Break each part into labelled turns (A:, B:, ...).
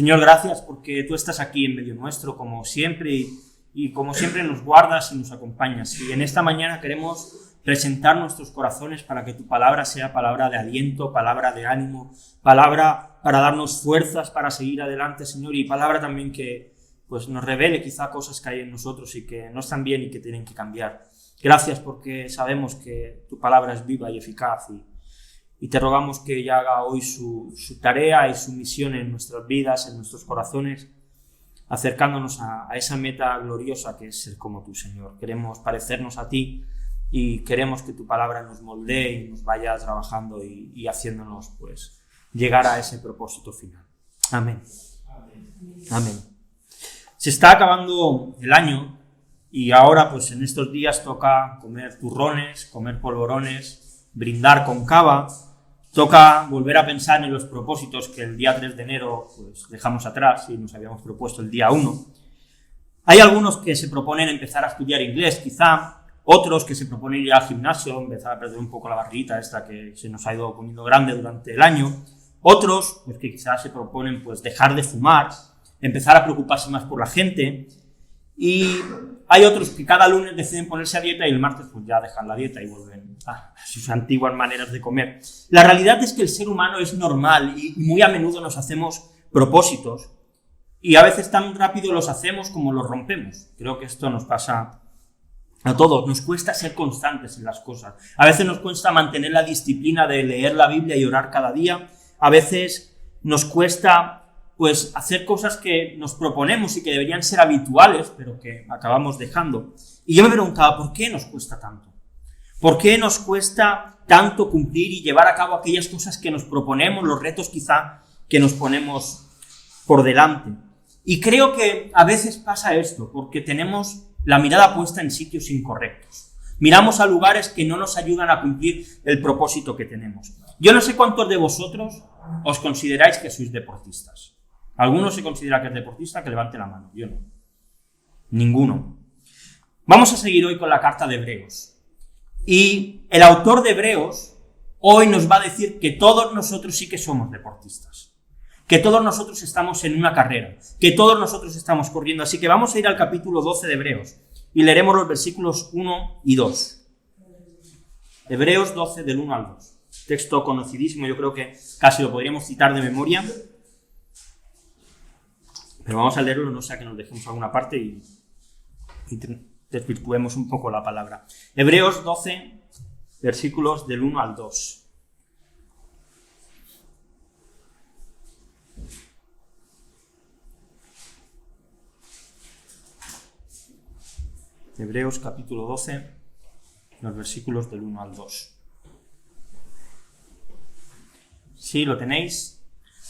A: Señor, gracias porque tú estás aquí en medio nuestro, como siempre, y como siempre nos guardas y nos acompañas. Y en esta mañana queremos presentar nuestros corazones para que tu palabra sea palabra de aliento, palabra de ánimo, palabra para darnos fuerzas para seguir adelante, Señor, y palabra también que pues, nos revele quizá cosas que hay en nosotros y que no están bien y que tienen que cambiar. Gracias porque sabemos que tu palabra es viva y eficaz y te rogamos que ella haga hoy su tarea y su misión en nuestras vidas, en nuestros corazones, acercándonos a esa meta gloriosa que es ser como tú, Señor. Queremos parecernos a ti y queremos que tu palabra nos moldee y nos vaya trabajando y haciéndonos pues llegar a ese propósito final. Amén. Amén. Se está acabando el año y ahora pues en estos días toca comer turrones, comer polvorones, brindar con cava. Toca volver a pensar en los propósitos que el día 3 de enero pues, dejamos atrás y nos habíamos propuesto el día 1. Hay algunos que se proponen empezar a estudiar inglés, quizá, otros que se proponen ir al gimnasio, empezar a perder un poco la barriguita esta que se nos ha ido poniendo grande durante el año. Otros pues, que quizás se proponen pues, dejar de fumar, empezar a preocuparse más por la gente. Y hay otros que cada lunes deciden ponerse a dieta y el martes pues ya dejan la dieta y vuelven a sus antiguas maneras de comer. La realidad es que el ser humano es normal y muy a menudo nos hacemos propósitos y a veces tan rápido los hacemos como los rompemos. Creo que esto nos pasa a todos. Nos cuesta ser constantes en las cosas. A veces nos cuesta mantener la disciplina de leer la Biblia y orar cada día. A veces nos cuesta pues hacer cosas que nos proponemos y que deberían ser habituales, pero que acabamos dejando. Y yo me preguntaba, ¿por qué nos cuesta tanto? ¿Por qué nos cuesta tanto cumplir y llevar a cabo aquellas cosas que nos proponemos, los retos quizá que nos ponemos por delante? Y creo que a veces pasa esto, porque tenemos la mirada puesta en sitios incorrectos. Miramos a lugares que no nos ayudan a cumplir el propósito que tenemos. Yo no sé cuántos de vosotros os consideráis que sois deportistas. ¿Alguno se considera que es deportista? Que levante la mano. Yo no. Ninguno. Vamos a seguir hoy con la carta de Hebreos. Y el autor de Hebreos hoy nos va a decir que todos nosotros sí que somos deportistas. Que todos nosotros estamos en una carrera. Que todos nosotros estamos corriendo. Así que vamos a ir al capítulo 12 de Hebreos. Y leeremos los versículos 1 y 2. Hebreos 12 del 1 al 2. Texto conocidísimo. Yo creo que casi lo podríamos citar de memoria. Pero vamos a leerlo, no sea que nos dejemos alguna parte y desvirtuemos un poco la palabra. Hebreos 12, versículos del 1 al 2. Hebreos capítulo 12, los versículos del 1 al 2. ¿Sí lo tenéis?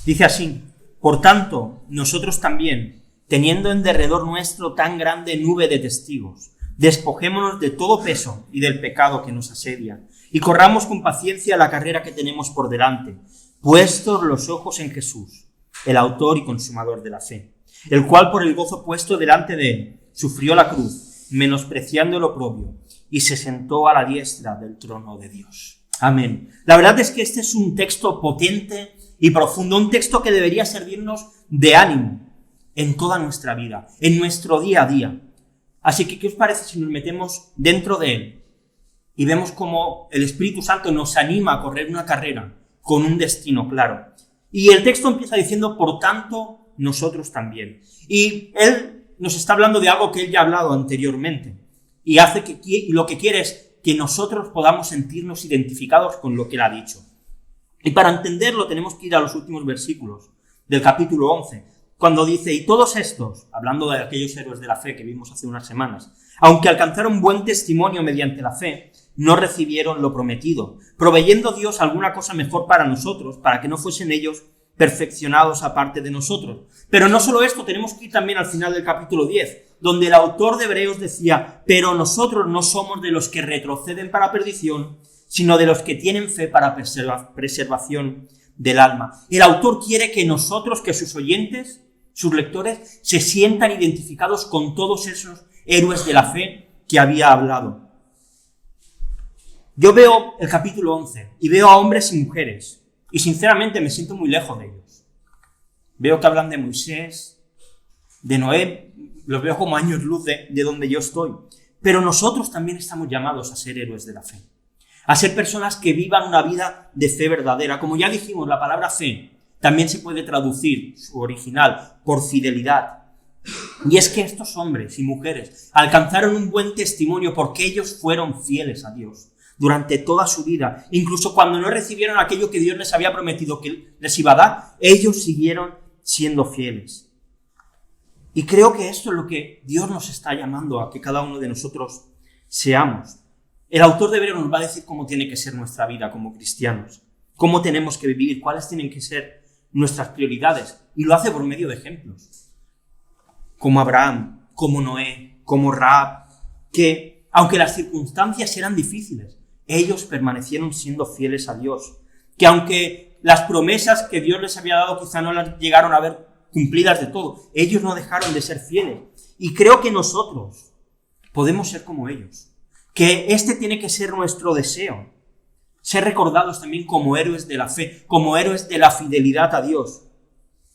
A: Dice así: Por tanto, nosotros también, teniendo en derredor nuestro tan grande nube de testigos, despojémonos de todo peso y del pecado que nos asedia, y corramos con paciencia la carrera que tenemos por delante, puestos los ojos en Jesús, el autor y consumador de la fe, el cual por el gozo puesto delante de él, sufrió la cruz, menospreciando el oprobio, y se sentó a la diestra del trono de Dios. Amén. La verdad es que este es un texto potente y profundo, un texto que debería servirnos de ánimo en toda nuestra vida, en nuestro día a día. Así que, ¿qué os parece si nos metemos dentro de él y vemos cómo el Espíritu Santo nos anima a correr una carrera con un destino claro? Y el texto empieza diciendo, por tanto, nosotros también. Y él nos está hablando de algo que él ya ha hablado anteriormente y lo que quiere es que nosotros podamos sentirnos identificados con lo que él ha dicho. Y para entenderlo tenemos que ir a los últimos versículos del capítulo 11, cuando dice, y todos estos, hablando de aquellos héroes de la fe que vimos hace unas semanas, aunque alcanzaron buen testimonio mediante la fe, no recibieron lo prometido, proveyendo Dios alguna cosa mejor para nosotros, para que no fuesen ellos perfeccionados aparte de nosotros. Pero no solo esto, tenemos que ir también al final del capítulo 10, donde el autor de Hebreos decía, pero nosotros no somos de los que retroceden para perdición, sino de los que tienen fe para preservación del alma. El autor quiere que nosotros, que sus oyentes, sus lectores, se sientan identificados con todos esos héroes de la fe que había hablado. Yo veo el capítulo 11 y veo a hombres y mujeres y sinceramente me siento muy lejos de ellos. Veo que hablan de Moisés, de Noé, los veo como años luz de donde yo estoy. Pero nosotros también estamos llamados a ser héroes de la fe, a ser personas que vivan una vida de fe verdadera. Como ya dijimos, la palabra fe también se puede traducir, su original, por fidelidad. Y es que estos hombres y mujeres alcanzaron un buen testimonio porque ellos fueron fieles a Dios durante toda su vida. Incluso cuando no recibieron aquello que Dios les había prometido que les iba a dar, ellos siguieron siendo fieles. Y creo que esto es lo que Dios nos está llamando a que cada uno de nosotros seamos. El autor de Hebreos nos va a decir cómo tiene que ser nuestra vida como cristianos, cómo tenemos que vivir, cuáles tienen que ser nuestras prioridades. Y lo hace por medio de ejemplos, como Abraham, como Noé, como Rahab, que aunque las circunstancias eran difíciles, ellos permanecieron siendo fieles a Dios. Que aunque las promesas que Dios les había dado quizá no las llegaron a ver cumplidas de todo, ellos no dejaron de ser fieles. Y creo que nosotros podemos ser como ellos. Que este tiene que ser nuestro deseo. Ser recordados también como héroes de la fe, como héroes de la fidelidad a Dios.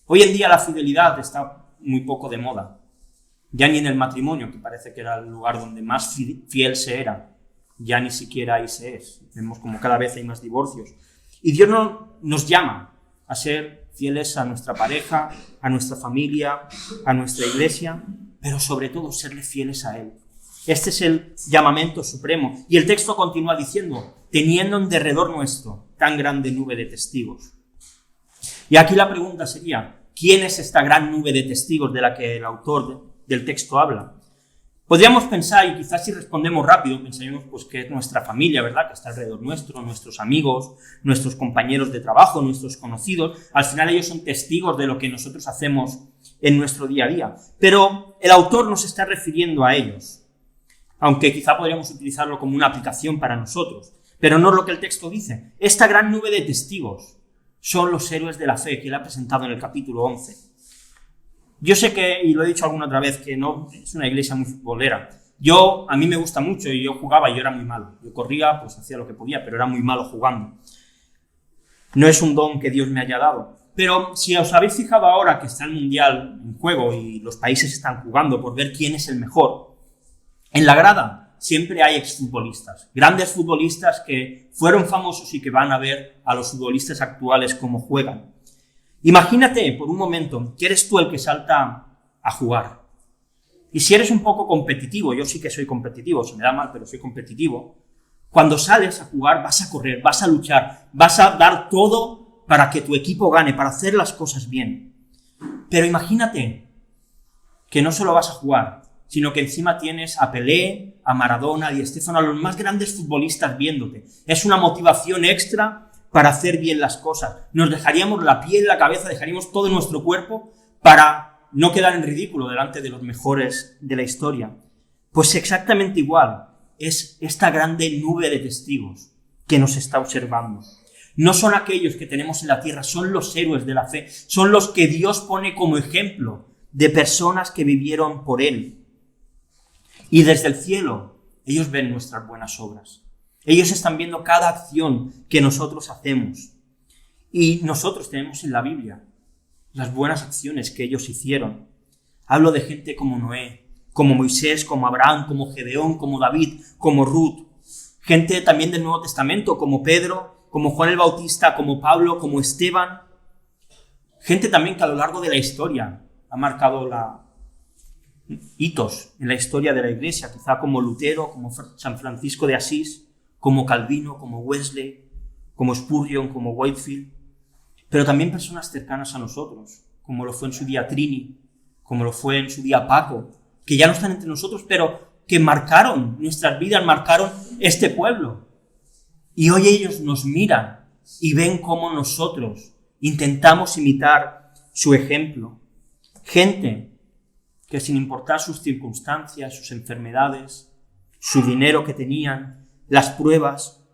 A: Hoy en día la fidelidad está muy poco de moda. Ya ni en el matrimonio, que parece que era el lugar donde más fiel se era, ya ni siquiera ahí se es. Vemos como cada vez hay más divorcios. Y Dios nos llama a ser fieles a nuestra pareja, a nuestra familia, a nuestra iglesia, pero sobre todo serle fieles a Él. Este es el llamamiento supremo. Y el texto continúa diciendo, teniendo en derredor nuestro tan grande nube de testigos. Y aquí la pregunta sería, ¿quién es esta gran nube de testigos de la que el autor del texto habla? Podríamos pensar, y quizás si respondemos rápido, pensaríamos pues que es nuestra familia, ¿verdad?, que está alrededor nuestro, nuestros amigos, nuestros compañeros de trabajo, nuestros conocidos. Al final ellos son testigos de lo que nosotros hacemos en nuestro día a día. Pero el autor nos está refiriendo a ellos, aunque quizá podríamos utilizarlo como una aplicación para nosotros. Pero no es lo que el texto dice. Esta gran nube de testigos son los héroes de la fe que él ha presentado en el capítulo 11. Yo sé que, y lo he dicho alguna otra vez, que no es una iglesia muy futbolera. A mí me gusta mucho y yo jugaba y yo era muy malo. Yo corría, pues hacía lo que podía, pero era muy malo jugando. No es un don que Dios me haya dado. Pero si os habéis fijado ahora que está el Mundial en juego y los países están jugando por ver quién es el mejor, en la grada siempre hay exfutbolistas, grandes futbolistas que fueron famosos y que van a ver a los futbolistas actuales cómo juegan. Imagínate por un momento que eres tú el que salta a jugar. Y si eres un poco competitivo, yo sí que soy competitivo, se me da mal, pero soy competitivo, cuando sales a jugar vas a correr, vas a luchar, vas a dar todo para que tu equipo gane, para hacer las cosas bien. Pero imagínate que no solo vas a jugar, sino que encima tienes a Pelé, a Maradona, a Di Stéfano, a los más grandes futbolistas viéndote. Es una motivación extra para hacer bien las cosas. Nos dejaríamos la piel, la cabeza, dejaríamos todo nuestro cuerpo para no quedar en ridículo delante de los mejores de la historia. Pues exactamente igual es esta grande nube de testigos que nos está observando. No son aquellos que tenemos en la tierra, son los héroes de la fe, son los que Dios pone como ejemplo de personas que vivieron por Él. Y desde el cielo, ellos ven nuestras buenas obras. Ellos están viendo cada acción que nosotros hacemos. Y nosotros tenemos en la Biblia las buenas acciones que ellos hicieron. Hablo de gente como Noé, como Moisés, como Abraham, como Gedeón, como David, como Ruth. Gente también del Nuevo Testamento, como Pedro, como Juan el Bautista, como Pablo, como Esteban. Gente también que a lo largo de la historia ha marcado hitos en la historia de la Iglesia, quizá como Lutero, como San Francisco de Asís, como Calvino, como Wesley, como Spurgeon, como Whitefield, pero también personas cercanas a nosotros, como lo fue en su día Trini, como lo fue en su día Paco, que ya no están entre nosotros, pero que marcaron nuestras vidas, marcaron este pueblo. Y hoy ellos nos miran y ven cómo nosotros intentamos imitar su ejemplo. Gente que sin importar sus circunstancias, sus enfermedades, su dinero que tenían, las pruebas,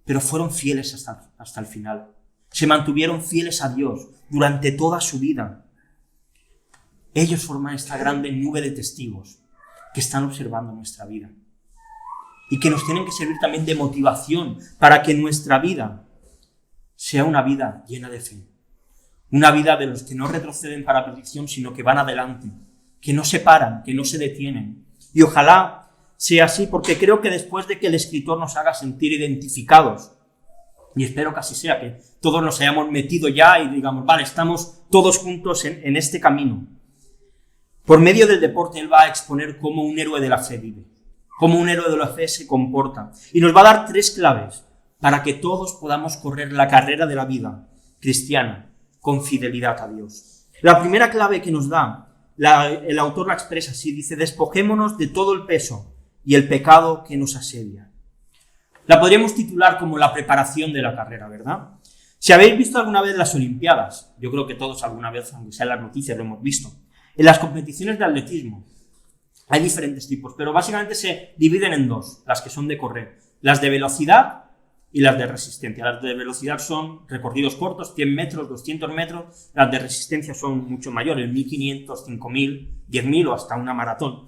A: pero fueron fieles hasta el final. Se mantuvieron fieles a Dios durante toda su vida. Ellos forman esta grande nube de testigos que están observando nuestra vida y que nos tienen que servir también de motivación para que nuestra vida sea una vida llena de fe, Una vida de los que no retroceden para perdición, sino que van adelante, que no se paran, que no se detienen. Y ojalá sea así, porque creo que después de que el escritor nos haga sentir identificados, y espero que así sea, que todos nos hayamos metido ya y digamos, vale, estamos todos juntos en este camino. Por medio del deporte, él va a exponer cómo un héroe de la fe vive, cómo un héroe de la fe se comporta. Y nos va a dar 3 claves para que todos podamos correr la carrera de la vida cristiana con fidelidad a Dios. La primera clave que nos da, el autor la expresa así, dice: despojémonos de todo el peso y el pecado que nos asedia. La podríamos titular como la preparación de la carrera, ¿verdad? Si habéis visto alguna vez las Olimpiadas, yo creo que todos alguna vez, aunque sea en las noticias, lo hemos visto, en las competiciones de atletismo hay diferentes tipos, pero básicamente se dividen en 2, las que son de correr, las de velocidad y las de resistencia. Las de velocidad son recorridos cortos, 100 metros, 200 metros, las de resistencia son mucho mayores, 1500, 5000, 10.000 o hasta una maratón.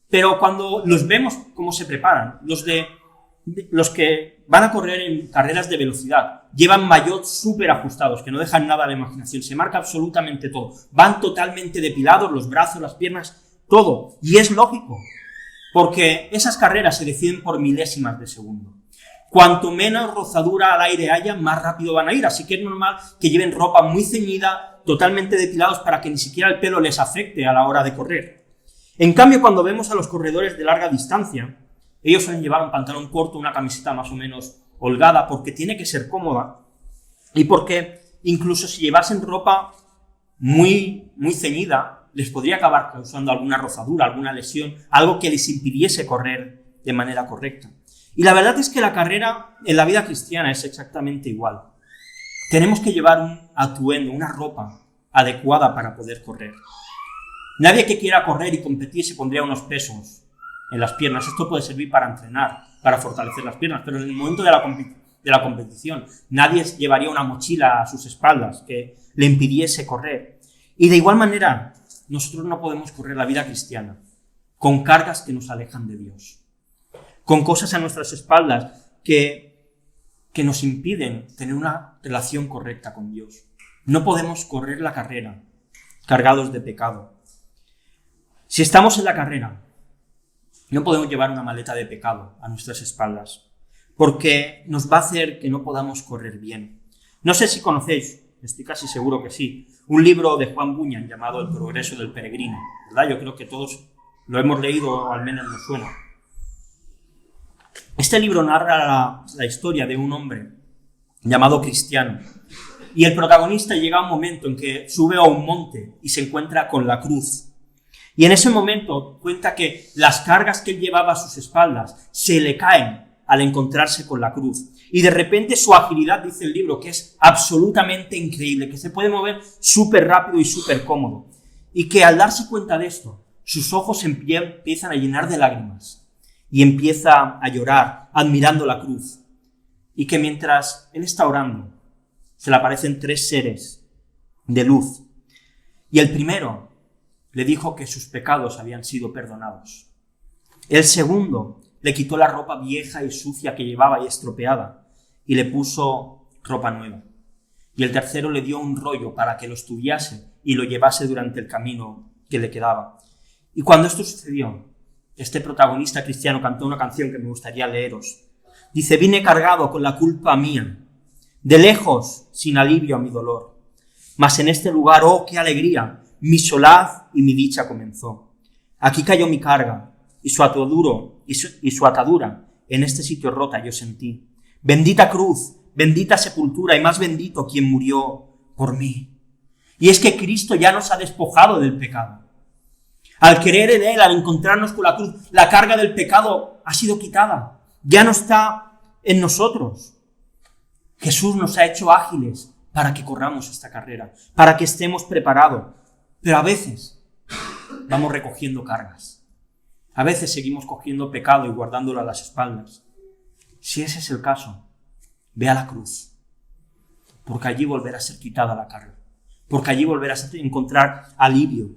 A: Pero cuando los vemos cómo se preparan, los que van a correr en carreras de velocidad llevan maillots súper ajustados, que no dejan nada a la imaginación, se marca absolutamente todo, van totalmente depilados, los brazos, las piernas, todo, y es lógico, porque esas carreras se deciden por milésimas de segundo. Cuanto menos rozadura al aire haya, más rápido van a ir, así que es normal que lleven ropa muy ceñida, totalmente depilados, para que ni siquiera el pelo les afecte a la hora de correr. En cambio, cuando vemos a los corredores de larga distancia, ellos suelen llevar un pantalón corto, una camiseta más o menos holgada, porque tiene que ser cómoda y porque incluso si llevasen ropa muy ceñida, les podría acabar causando alguna rozadura, alguna lesión, algo que les impidiese correr de manera correcta. Y la verdad es que la carrera en la vida cristiana es exactamente igual. Tenemos que llevar un atuendo, una ropa adecuada para poder correr. Nadie que quiera correr y competir se pondría unos pesos en las piernas. Esto puede servir para entrenar, para fortalecer las piernas, pero en el momento de la competición nadie llevaría una mochila a sus espaldas que le impidiese correr. Y de igual manera, nosotros no podemos correr la vida cristiana con cargas que nos alejan de Dios, con cosas a nuestras espaldas que nos impiden tener una relación correcta con Dios. No podemos correr la carrera cargados de pecado. Si estamos en la carrera, no podemos llevar una maleta de pecado a nuestras espaldas, porque nos va a hacer que no podamos correr bien. No sé si conocéis, estoy casi seguro que sí, un libro de Juan Bunyan llamado El progreso del peregrino, ¿verdad? Yo creo que todos lo hemos leído, o al menos nos suena. Este libro narra la historia de un hombre llamado Cristiano, y el protagonista llega a un momento en que sube a un monte y se encuentra con la cruz. Y en ese momento cuenta que las cargas que él llevaba a sus espaldas se le caen al encontrarse con la cruz. Y de repente su agilidad, dice el libro, que es absolutamente increíble, que se puede mover súper rápido y súper cómodo. Y que al darse cuenta de esto, sus ojos empiezan a llenar de lágrimas. Y empieza a llorar, admirando la cruz. Y que mientras él está orando, se le aparecen 3 seres de luz. Y el primero le dijo que sus pecados habían sido perdonados. El segundo le quitó la ropa vieja y sucia que llevaba y estropeada y le puso ropa nueva. Y el tercero le dio un rollo para que lo estudiase y lo llevase durante el camino que le quedaba. Y cuando esto sucedió, este protagonista cristiano cantó una canción que me gustaría leeros. Dice: vine cargado con la culpa mía, de lejos, sin alivio a mi dolor. Mas en este lugar, oh, qué alegría, mi solaz y mi dicha comenzó. Aquí cayó mi carga, y su atadura en este sitio rota yo sentí. Bendita cruz, bendita sepultura, y más bendito quien murió por mí. Y es que Cristo ya nos ha despojado del pecado. Al creer en Él, al encontrarnos con la cruz, la carga del pecado ha sido quitada. Ya no está en nosotros. Jesús nos ha hecho ágiles para que corramos esta carrera, para que estemos preparados. Pero a veces vamos recogiendo cargas. A veces seguimos cogiendo pecado y guardándolo a las espaldas. Si ese es el caso, ve a la cruz, porque allí volverá a ser quitada la carga, porque allí volverás a encontrar alivio.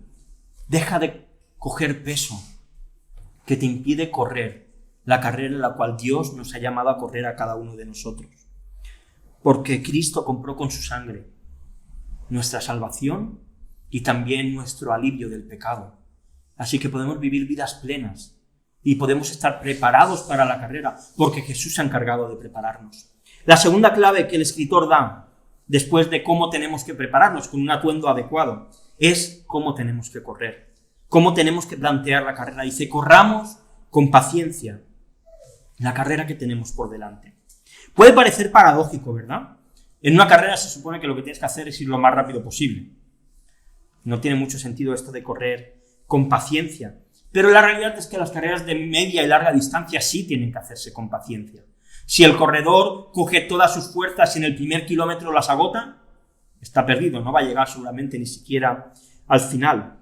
A: Deja de coger peso que te impide correr la carrera en la cual Dios nos ha llamado a correr a cada uno de nosotros. Porque Cristo compró con su sangre nuestra salvación y también nuestro alivio del pecado. Así que podemos vivir vidas plenas y podemos estar preparados para la carrera porque Jesús se ha encargado de prepararnos. La segunda clave que el escritor da después de cómo tenemos que prepararnos con un atuendo adecuado es cómo tenemos que correr, cómo tenemos que plantear la carrera. Dice, corramos con paciencia la carrera que tenemos por delante. Puede parecer paradójico, ¿verdad? En una carrera se supone que lo que tienes que hacer es ir lo más rápido posible. No tiene mucho sentido esto de correr con paciencia. Pero la realidad es que las carreras de media y larga distancia sí tienen que hacerse con paciencia. Si el corredor coge todas sus fuerzas y en el primer kilómetro las agota, está perdido, no va a llegar seguramente ni siquiera al final.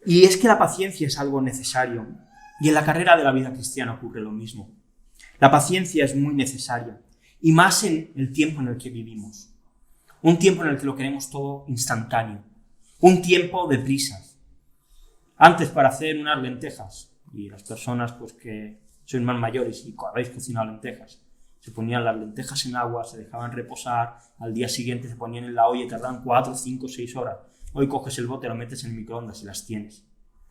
A: Y es que la paciencia es algo necesario. Y en la carrera de la vida cristiana ocurre lo mismo. La paciencia es muy necesaria. Y más en el tiempo en el que vivimos. Un tiempo en el que lo queremos todo instantáneo. Un tiempo de prisas. Antes, para hacer unas lentejas, y las personas pues que sois más mayores y habéis cocinado lentejas, se ponían las lentejas en agua, se dejaban reposar, al día siguiente se ponían en la olla y tardaban 4, 5, 6 horas. Hoy coges el bote, lo metes en el microondas y las tienes.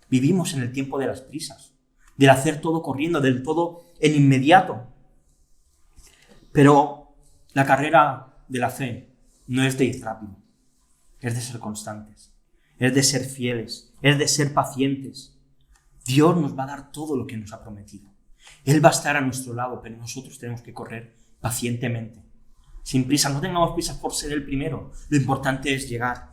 A: Vivimos en el tiempo de las prisas, del hacer todo corriendo, del todo en inmediato. Pero la carrera de la fe no es de ir rápido, es de ser constantes, es de ser fieles, es de ser pacientes. Dios nos va a dar todo lo que nos ha prometido. Él va a estar a nuestro lado, pero nosotros tenemos que correr pacientemente, sin prisa. No tengamos prisas por ser el primero, lo importante es llegar.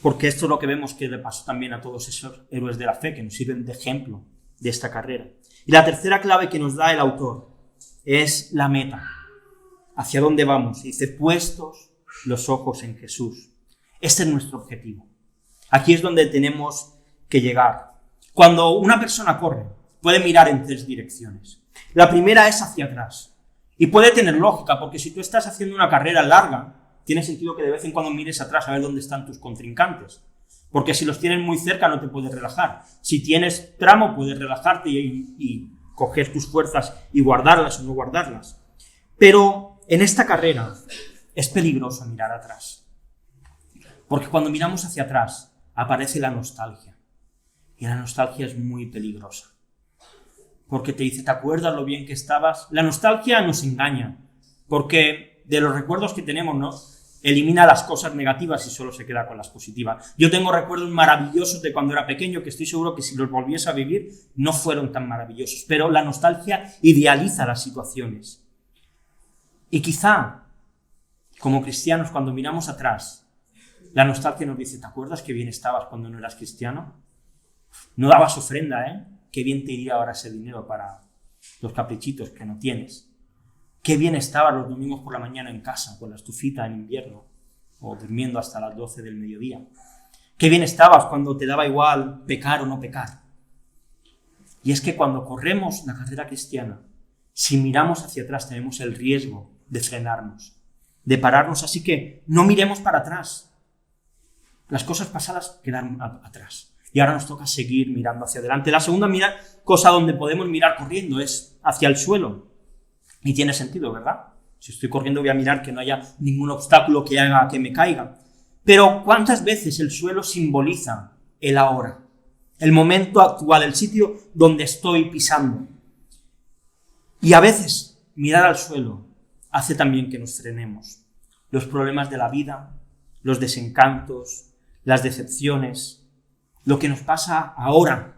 A: Porque esto es lo que vemos que le pasó también a todos esos héroes de la fe que nos sirven de ejemplo de esta carrera. Y la tercera clave que nos da el autor es la meta. ¿Hacia dónde vamos? Dice, puestos los ojos en Jesús. Este es nuestro objetivo. Aquí es donde tenemos que llegar. Cuando una persona corre, puede mirar en 3 direcciones. La primera es hacia atrás. Y puede tener lógica, porque si tú estás haciendo una carrera larga, tiene sentido que de vez en cuando mires atrás a ver dónde están tus contrincantes. Porque si los tienes muy cerca no te puedes relajar. Si tienes tramo puedes relajarte y coger tus fuerzas y guardarlas o no guardarlas. Pero en esta carrera es peligroso mirar atrás. Porque cuando miramos hacia atrás aparece la nostalgia. Y la nostalgia es muy peligrosa. Porque te dice, ¿te acuerdas lo bien que estabas? La nostalgia nos engaña. Porque de los recuerdos que tenemos, ¿no? Elimina las cosas negativas y solo se queda con las positivas. Yo tengo recuerdos maravillosos de cuando era pequeño que estoy seguro que si los volviese a vivir no fueron tan maravillosos. Pero la nostalgia idealiza las situaciones. Y quizá, como cristianos, cuando miramos atrás, la nostalgia nos dice, ¿te acuerdas qué bien estabas cuando no eras cristiano? No dabas ofrenda, ¿eh? Qué bien te iría ahora ese dinero para los caprichitos que no tienes. Qué bien estabas los domingos por la mañana en casa, con la estufita en invierno, o durmiendo hasta las 12 del mediodía. Qué bien estabas cuando te daba igual pecar o no pecar. Y es que cuando corremos la carrera cristiana, si miramos hacia atrás tenemos el riesgo de frenarnos, de pararnos. Así que no miremos para atrás. Las cosas pasadas quedaron atrás. Y ahora nos toca seguir mirando hacia adelante. La segunda cosa donde podemos mirar corriendo es hacia el suelo. Y tiene sentido, ¿verdad? Si estoy corriendo voy a mirar que no haya ningún obstáculo que haga que me caiga. Pero ¿cuántas veces el suelo simboliza el ahora? El momento actual, el sitio donde estoy pisando. Y a veces mirar al suelo hace también que nos frenemos. Los problemas de la vida, los desencantos, las decepciones, lo que nos pasa ahora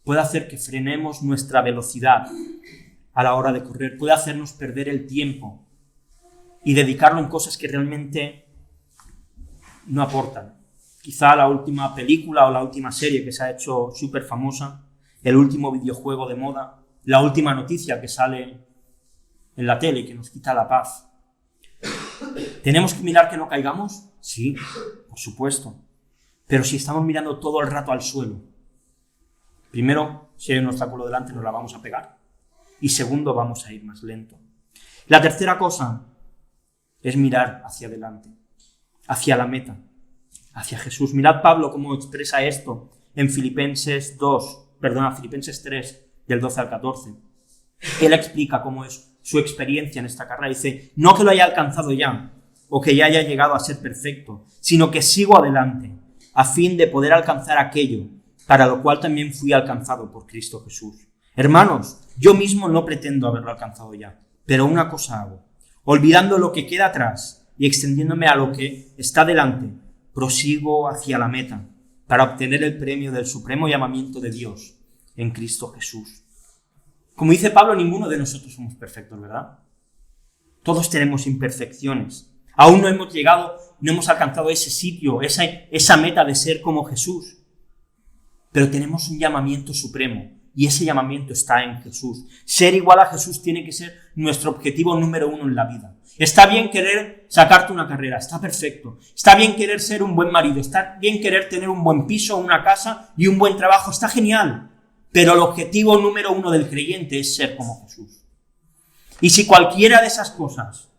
A: puede hacer que frenemos nuestra velocidad a la hora de correr, puede hacernos perder el tiempo y dedicarlo en cosas que realmente no aportan. Quizá la última película o la última serie que se ha hecho súper famosa, el último videojuego de moda, la última noticia que sale en la tele y que nos quita la paz. ¿Tenemos que mirar que no caigamos? Sí, por supuesto. Pero si estamos mirando todo el rato al suelo, primero, si hay un obstáculo delante, nos la vamos a pegar. Y segundo, vamos a ir más lento. La tercera cosa es mirar hacia adelante, hacia la meta, hacia Jesús. Mirad Pablo cómo expresa esto en Filipenses 3, del 12 al 14. Él explica cómo es su experiencia en esta carrera. Dice, no que lo haya alcanzado ya, o que ya haya llegado a ser perfecto, sino que sigo adelante, a fin de poder alcanzar aquello para lo cual también fui alcanzado por Cristo Jesús. Hermanos, yo mismo no pretendo haberlo alcanzado ya, pero una cosa hago, olvidando lo que queda atrás y extendiéndome a lo que está delante, prosigo hacia la meta, para obtener el premio del supremo llamamiento de Dios en Cristo Jesús. Como dice Pablo, ninguno de nosotros somos perfectos, ¿verdad? Todos tenemos imperfecciones. Aún no hemos llegado, no hemos alcanzado ese sitio, esa meta de ser como Jesús. Pero tenemos un llamamiento supremo y ese llamamiento está en Jesús. Ser igual a Jesús tiene que ser nuestro objetivo número 1 en la vida. Está bien querer sacarte una carrera, está perfecto. Está bien querer ser un buen marido, está bien querer tener un buen piso, una casa y un buen trabajo, está genial. Pero el objetivo número 1 del creyente es ser como Jesús. Y si cualquiera de esas cosas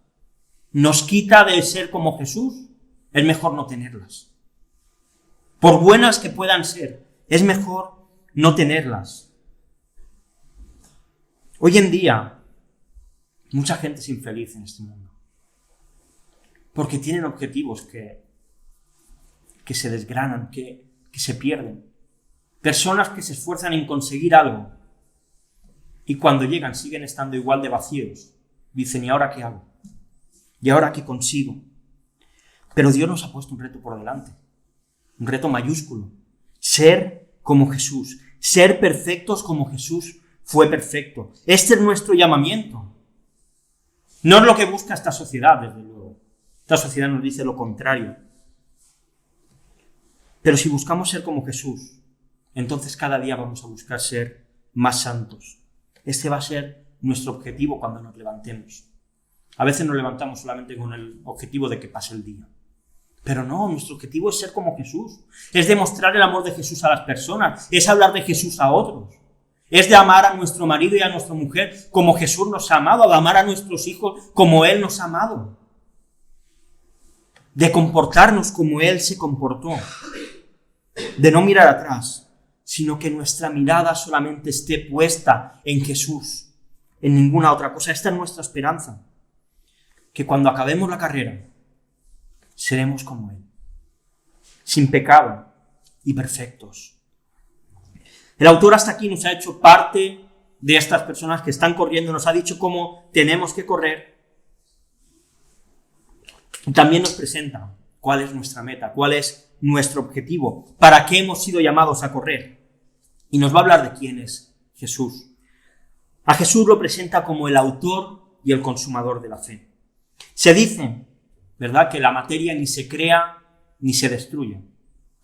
A: nos quita de ser como Jesús, es mejor no tenerlas. Por buenas que puedan ser, es mejor no tenerlas. Hoy en día, mucha gente es infeliz en este mundo. Porque tienen objetivos que se desgranan, que se pierden. Personas que se esfuerzan en conseguir algo y cuando llegan siguen estando igual de vacíos. Dicen, ¿y ahora qué hago? ¿Y ahora qué consigo? Pero Dios nos ha puesto un reto por delante. Un reto mayúsculo. Ser como Jesús. Ser perfectos como Jesús fue perfecto. Este es nuestro llamamiento. No es lo que busca esta sociedad, desde luego. Esta sociedad nos dice lo contrario. Pero si buscamos ser como Jesús, entonces cada día vamos a buscar ser más santos. Este va a ser nuestro objetivo cuando nos levantemos. A veces nos levantamos solamente con el objetivo de que pase el día. Pero no, nuestro objetivo es ser como Jesús. Es demostrar el amor de Jesús a las personas. Es hablar de Jesús a otros. Es de amar a nuestro marido y a nuestra mujer como Jesús nos ha amado. De amar a nuestros hijos como Él nos ha amado. De comportarnos como Él se comportó. De no mirar atrás, sino que nuestra mirada solamente esté puesta en Jesús, en ninguna otra cosa. Esta es nuestra esperanza. Que cuando acabemos la carrera, seremos como Él, sin pecado y perfectos. El autor hasta aquí nos ha hecho parte de estas personas que están corriendo, nos ha dicho cómo tenemos que correr. Y también nos presenta cuál es nuestra meta, cuál es nuestro objetivo, para qué hemos sido llamados a correr. Y nos va a hablar de quién es Jesús. A Jesús lo presenta como el autor y el consumador de la fe. Se dice, ¿verdad?, que la materia ni se crea ni se destruye,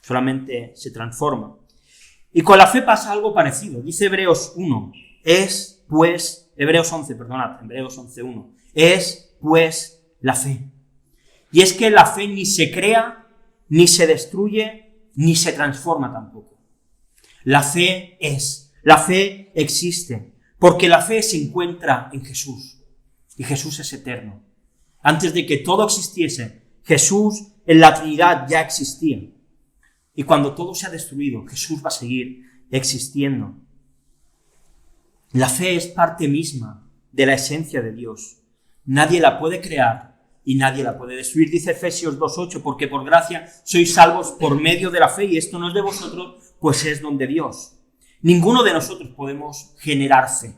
A: solamente se transforma. Y con la fe pasa algo parecido. Dice Hebreos 11, es pues la fe. Y es que la fe ni se crea, ni se destruye, ni se transforma tampoco. La fe existe, porque la fe se encuentra en Jesús, y Jesús es eterno. Antes de que todo existiese, Jesús en la Trinidad ya existía. Y cuando todo se ha destruido, Jesús va a seguir existiendo. La fe es parte misma de la esencia de Dios. Nadie la puede crear y nadie la puede destruir. Dice Efesios 2:8, porque por gracia sois salvos por medio de la fe, y esto no es de vosotros, pues es don de Dios. Ninguno de nosotros podemos generar fe.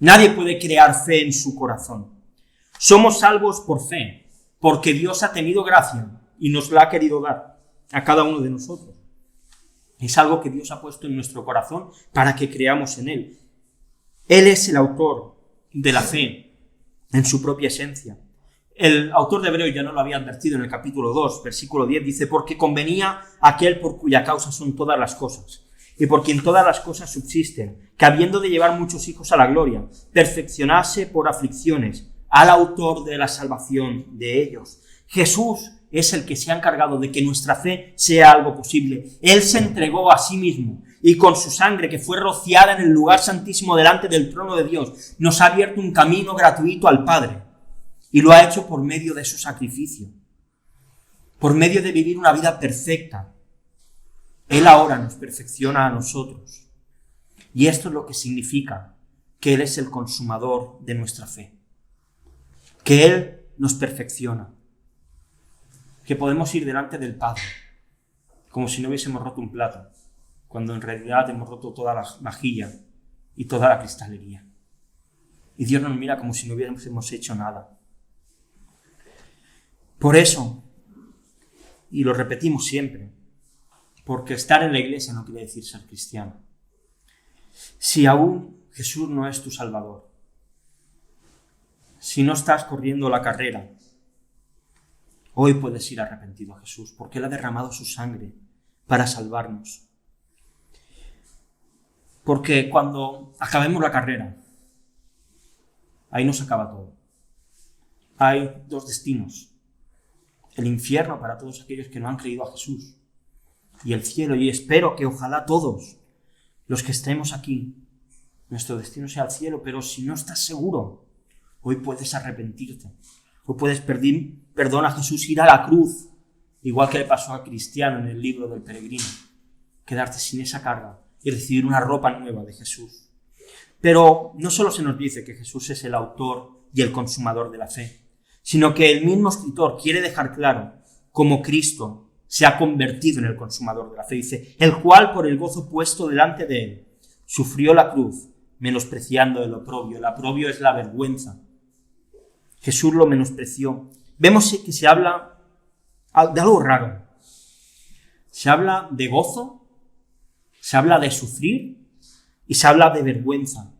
A: Nadie puede crear fe en su corazón. Somos salvos por fe, porque Dios ha tenido gracia y nos la ha querido dar a cada uno de nosotros. Es algo que Dios ha puesto en nuestro corazón para que creamos en Él. Él es el autor de la fe en su propia esencia. El autor de Hebreos ya nos lo había advertido en el capítulo 2, versículo 10, dice, porque convenía aquel por cuya causa son todas las cosas, y por quien todas las cosas subsisten, que habiendo de llevar muchos hijos a la gloria, perfeccionase por aflicciones al autor de la salvación de ellos. Jesús es el que se ha encargado de que nuestra fe sea algo posible. Él se entregó a sí mismo y con su sangre, que fue rociada en el lugar santísimo delante del trono de Dios, nos ha abierto un camino gratuito al Padre. Y lo ha hecho por medio de su sacrificio, por medio de vivir una vida perfecta. Él ahora nos perfecciona a nosotros. Y esto es lo que significa que Él es el consumador de nuestra fe. Que Él nos perfecciona. Que podemos ir delante del Padre como si no hubiésemos roto un plato, cuando en realidad hemos roto toda la vajilla y toda la cristalería. Y Dios nos mira como si no hubiésemos hecho nada. Por eso, y lo repetimos siempre, porque estar en la iglesia no quiere decir ser cristiano. Si aún Jesús no es tu Salvador, si no estás corriendo la carrera, hoy puedes ir arrepentido a Jesús, porque Él ha derramado su sangre para salvarnos. Porque cuando acabemos la carrera, ahí no se acaba todo. Hay dos destinos. El infierno para todos aquellos que no han creído a Jesús. Y el cielo. Y espero que ojalá todos los que estemos aquí, nuestro destino sea el cielo. Pero si no estás seguro, hoy puedes arrepentirte. Hoy puedes pedir perdón a Jesús, ir a la cruz. Igual que le pasó a Cristiano en el libro del peregrino. Quedarte sin esa carga y recibir una ropa nueva de Jesús. Pero no solo se nos dice que Jesús es el autor y el consumador de la fe, sino que el mismo escritor quiere dejar claro cómo Cristo se ha convertido en el consumador de la fe. Dice, el cual por el gozo puesto delante de él sufrió la cruz, menospreciando el oprobio. El oprobio es la vergüenza. Jesús lo menospreció. Vemos que se habla de algo raro. Se habla de gozo, se habla de sufrir y se habla de vergüenza.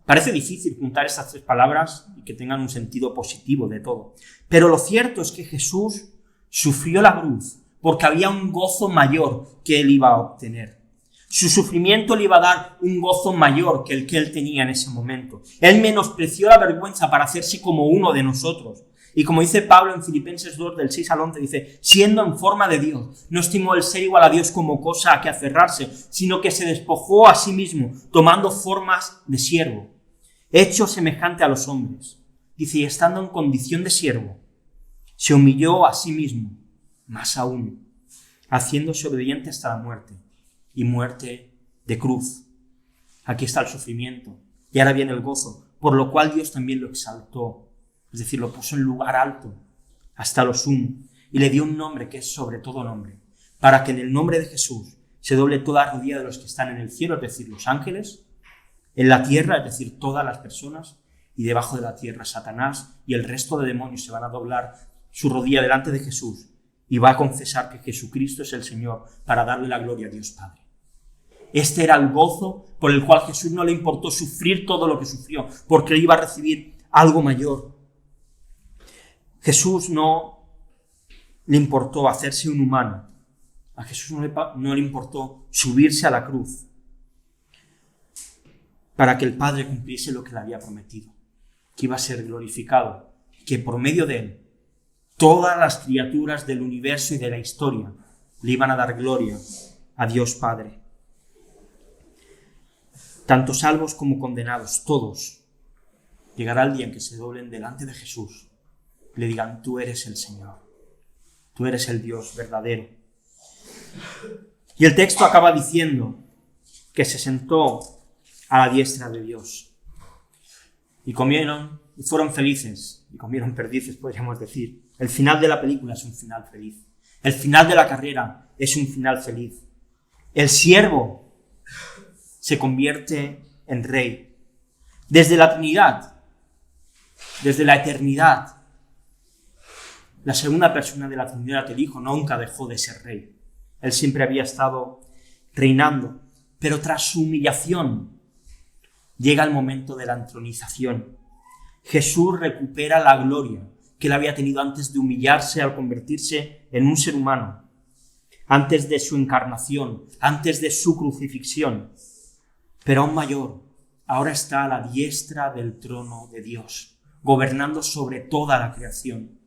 A: Parece difícil juntar estas tres palabras y que tengan un sentido positivo de todo. Pero lo cierto es que Jesús sufrió la cruz porque había un gozo mayor que él iba a obtener. Su sufrimiento le iba a dar un gozo mayor que el que él tenía en ese momento. Él menospreció la vergüenza para hacerse como uno de nosotros. Y como dice Pablo en Filipenses 2, del 6 al 11, dice, siendo en forma de Dios, no estimó el ser igual a Dios como cosa a que aferrarse, sino que se despojó a sí mismo, tomando formas de siervo, hecho semejante a los hombres. Dice, y estando en condición de siervo, se humilló a sí mismo, más aún, haciéndose obediente hasta la muerte, y muerte de cruz. Aquí está el sufrimiento, y ahora viene el gozo, por lo cual Dios también lo exaltó. Es decir, lo puso en lugar alto, hasta lo sumo, y le dio un nombre que es sobre todo nombre, para que en el nombre de Jesús se doble toda rodilla de los que están en el cielo, es decir, los ángeles, en la tierra, es decir, todas las personas, y debajo de la tierra Satanás y el resto de demonios se van a doblar su rodilla delante de Jesús y va a confesar que Jesucristo es el Señor para darle la gloria a Dios Padre. Este era el gozo por el cual Jesús no le importó sufrir todo lo que sufrió, porque iba a recibir algo mayor. Jesús no le importó hacerse un humano. A Jesús no le importó subirse a la cruz para que el Padre cumpliese lo que le había prometido, que iba a ser glorificado, que por medio de él todas las criaturas del universo y de la historia le iban a dar gloria a Dios Padre. Tanto salvos como condenados, todos, llegará el día en que se doblen delante de Jesús le digan, tú eres el Señor, tú eres el Dios verdadero. Y el texto acaba diciendo que se sentó a la diestra de Dios. Y comieron, y fueron felices, y comieron perdices, podríamos decir. El final de la película es un final feliz. El final de la carrera es un final feliz. El siervo se convierte en rey. Desde la Trinidad, desde la eternidad, la segunda persona de la Trinidad, el Hijo, nunca dejó de ser rey. Él siempre había estado reinando. Pero tras su humillación, llega el momento de la entronización. Jesús recupera la gloria que él había tenido antes de humillarse al convertirse en un ser humano, antes de su encarnación, antes de su crucifixión. Pero aún mayor, ahora está a la diestra del trono de Dios, gobernando sobre toda la creación.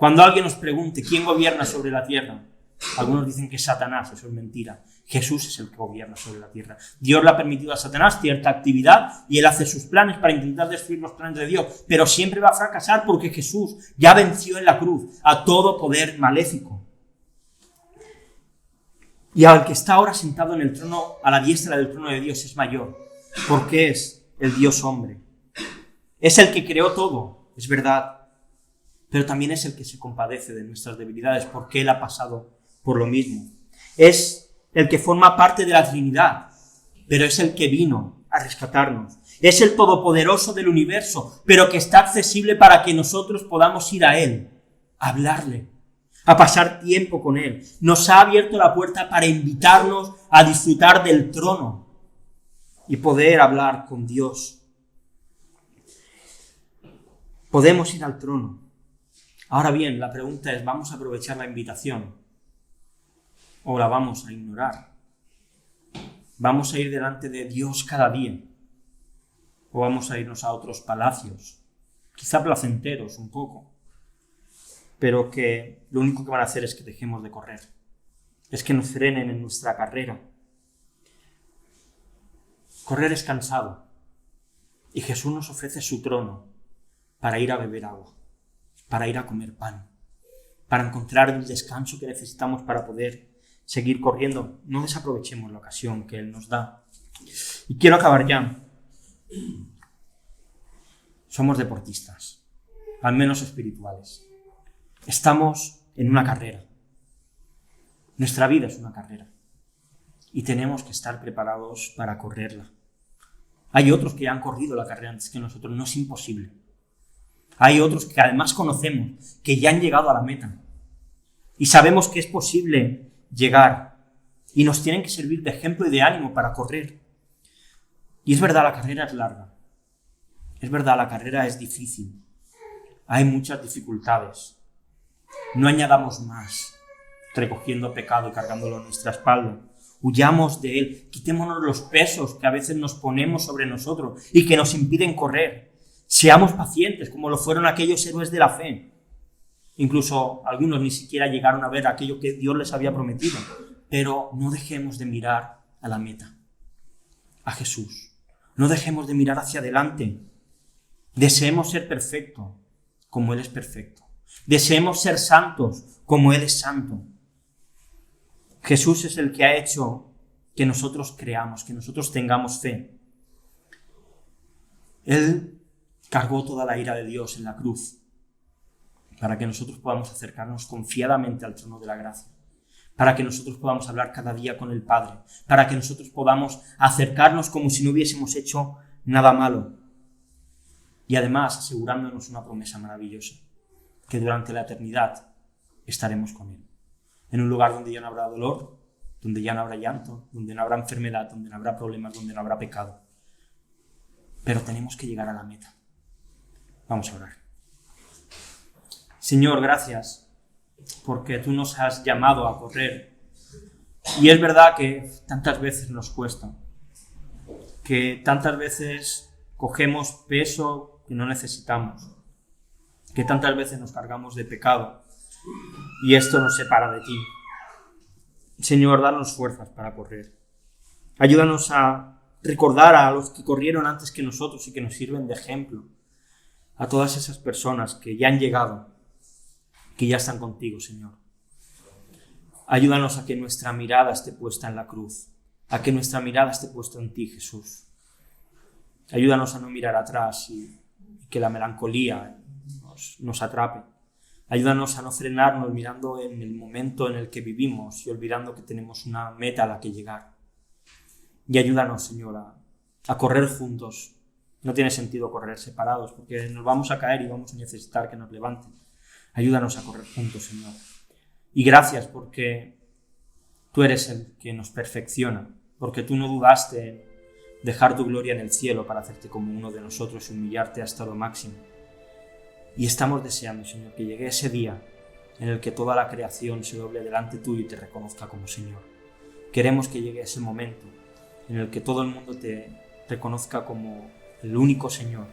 A: Cuando alguien nos pregunte quién gobierna sobre la tierra, algunos dicen que es Satanás, eso es mentira. Jesús es el que gobierna sobre la tierra. Dios le ha permitido a Satanás cierta actividad y él hace sus planes para intentar destruir los planes de Dios, pero siempre va a fracasar porque Jesús ya venció en la cruz a todo poder maléfico. Y al que está ahora sentado en el trono, a la diestra del trono de Dios, es mayor, porque es el Dios hombre. Es el que creó todo. es verdad, pero también es el que se compadece de nuestras debilidades porque Él ha pasado por lo mismo. Es el que forma parte de la Trinidad, pero es el que vino a rescatarnos. Es el Todopoderoso del universo, pero que está accesible para que nosotros podamos ir a Él, a hablarle, a pasar tiempo con Él. Nos ha abierto la puerta para invitarnos a disfrutar del trono y poder hablar con Dios. Podemos ir al trono. Ahora bien, la pregunta es, ¿vamos a aprovechar la invitación o la vamos a ignorar? ¿Vamos a ir delante de Dios cada día? ¿O vamos a irnos a otros palacios? Quizá placenteros un poco, pero que lo único que van a hacer es que dejemos de correr. Es que nos frenen en nuestra carrera. Correr es cansado. Y Jesús nos ofrece su trono para ir a beber agua, para ir a comer pan, para encontrar el descanso que necesitamos para poder seguir corriendo. No desaprovechemos la ocasión que Él nos da. Y quiero acabar ya. Somos deportistas, al menos espirituales. Estamos en una carrera. Nuestra vida es una carrera. Y tenemos que estar preparados para correrla. Hay otros que ya han corrido la carrera antes que nosotros. No es imposible. Hay otros que además conocemos, que ya han llegado a la meta. Y sabemos que es posible llegar. Y nos tienen que servir de ejemplo y de ánimo para correr. Y es verdad, la carrera es larga. Es verdad, la carrera es difícil. Hay muchas dificultades. No añadamos más, recogiendo pecado y cargándolo en nuestra espalda. Huyamos de él. Quitémonos los pesos que a veces nos ponemos sobre nosotros y que nos impiden correr. Seamos pacientes, como lo fueron aquellos héroes de la fe. Incluso algunos ni siquiera llegaron a ver aquello que Dios les había prometido. Pero no dejemos de mirar a la meta, a Jesús. No dejemos de mirar hacia adelante. Deseemos ser perfectos como Él es perfecto. Deseemos ser santos como Él es santo. Jesús es el que ha hecho que nosotros creamos, que nosotros tengamos fe. Él cargó toda la ira de Dios en la cruz para que nosotros podamos acercarnos confiadamente al trono de la gracia, para que nosotros podamos hablar cada día con el Padre, para que nosotros podamos acercarnos como si no hubiésemos hecho nada malo. Y además asegurándonos una promesa maravillosa, que durante la eternidad estaremos con Él. En un lugar donde ya no habrá dolor, donde ya no habrá llanto, donde no habrá enfermedad, donde no habrá problemas, donde no habrá pecado. Pero tenemos que llegar a la meta. Vamos a orar. Señor, gracias porque tú nos has llamado a correr. Y es verdad que tantas veces nos cuesta, que tantas veces cogemos peso que no necesitamos, que tantas veces nos cargamos de pecado y esto nos separa de ti. Señor, danos fuerzas para correr. Ayúdanos a recordar a los que corrieron antes que nosotros y que nos sirven de ejemplo, a todas esas personas que ya han llegado, que ya están contigo, Señor. Ayúdanos a que nuestra mirada esté puesta en la cruz, a que nuestra mirada esté puesta en ti, Jesús. Ayúdanos a no mirar atrás y que la melancolía nos atrape. Ayúdanos a no frenarnos mirando en el momento en el que vivimos y olvidando que tenemos una meta a la que llegar. Y ayúdanos, Señor, a correr juntos. No tiene sentido correr separados porque nos vamos a caer y vamos a necesitar que nos levanten. Ayúdanos a correr juntos, Señor. Y gracias porque tú eres el que nos perfecciona, porque tú no dudaste en dejar tu gloria en el cielo para hacerte como uno de nosotros y humillarte hasta lo máximo. Y estamos deseando, Señor, que llegue ese día en el que toda la creación se doble delante tuyo y te reconozca como Señor. Queremos que llegue ese momento en el que todo el mundo te reconozca como el único Señor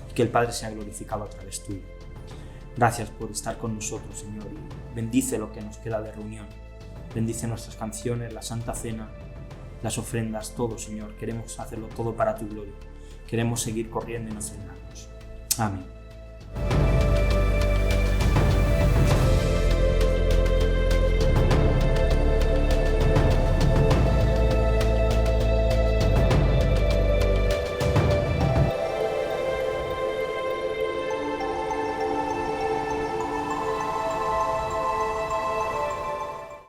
A: y que el Padre sea glorificado a través tuyo. Gracias por estar con nosotros, Señor, y bendice lo que nos queda de reunión. Bendice nuestras canciones, la Santa Cena, las ofrendas, todo, Señor. Queremos hacerlo todo para tu gloria. Queremos seguir corriendo y no frenarnos. Amén.